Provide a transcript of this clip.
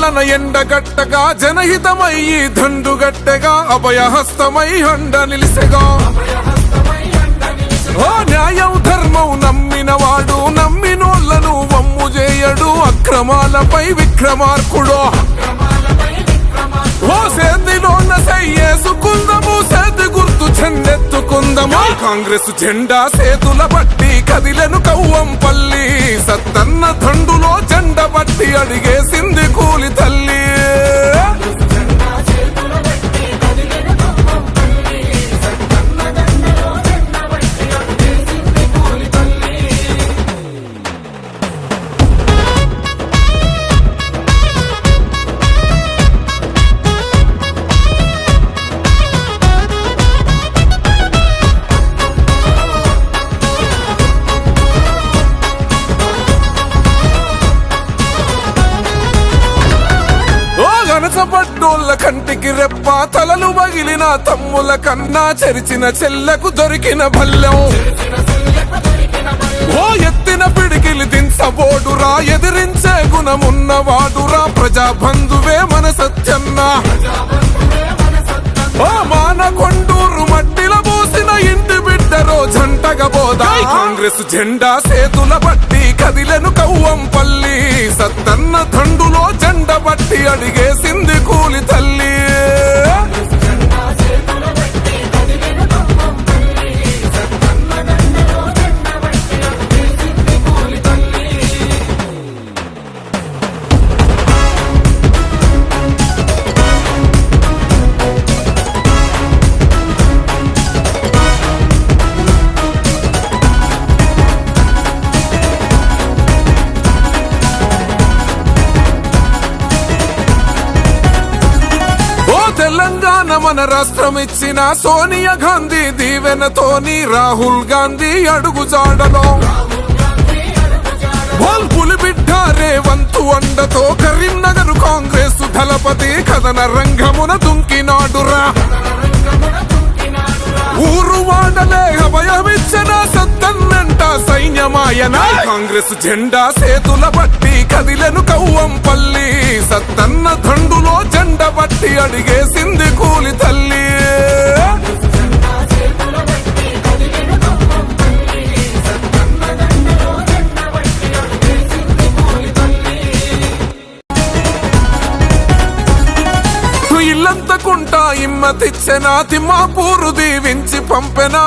పాలన ఎండగట్టగా జనహితమై దండుగట్టగా అభయహస్తమై అండ నిలిసెగా ఓ న్యాయం ధర్మం నమ్మినవాడు నమ్మినోళ్లను వమ్ము చేయడు అక్రమాలపై విక్రమార్కుడో ఓ సేందిలోన సయ్యేసుకుందము సేతి గుర్తు చెందెత్తుకుందము కాంగ్రెస్ జెండా సేతుల బట్టి కదిలెను కవ్వంపల్లి సత్తన్న దండులో జెండ బట్టి అడిగేసింది కూలి తల్లి పడ్డోళ్ళ కంటికి రెప్ప తలలు మగిలిన తమ్ముల కన్నా చెరిచిన చెల్లకు దొరికిన భల్లెం ఓ ఎత్తిన పిడికిలి దించబోడురా ఎదిరించే గుణమున్నవాడురా ప్రజాబంధువే మన సత్యన్న ఓ మానకొండూరు మట్టిల పోసిన ఇంటి బిడ్డరో జంటగా పోదా కాంగ్రెస్ జెండా సేతుల బట్టి కదిలెను కవ్వంపల్లి సత్తన్న దండులో జెండ బట్టి అడిగేసింది కూలి తల్లి తెలంగాణ మన రాష్ట్రం ఇచ్చిన సోనియా గాంధీ దీవెనతోని రాహుల్ గాంధీ అడుగుజాడలో పులిబిడ్డ రేవంతు అండతో కరీంనగర్ కాంగ్రెస్ దళపతి కథన రంగమున దుంకినాడురా ఊరు వాడలే అభయమిచ్చిన సత్తన్నంట సైన్యమాయన కాంగ్రెస్ జెండా సేతుల బట్టి కదిలెను కవ్వంపల్లి సత్తన్న దండులో జెండ బట్టి అడిగేసింది కూలి తల్లి ఇల్లంతకుంటా ఇమ్మతిచ్చెనా తిమ్మాపూరు దీవించి పంపెనా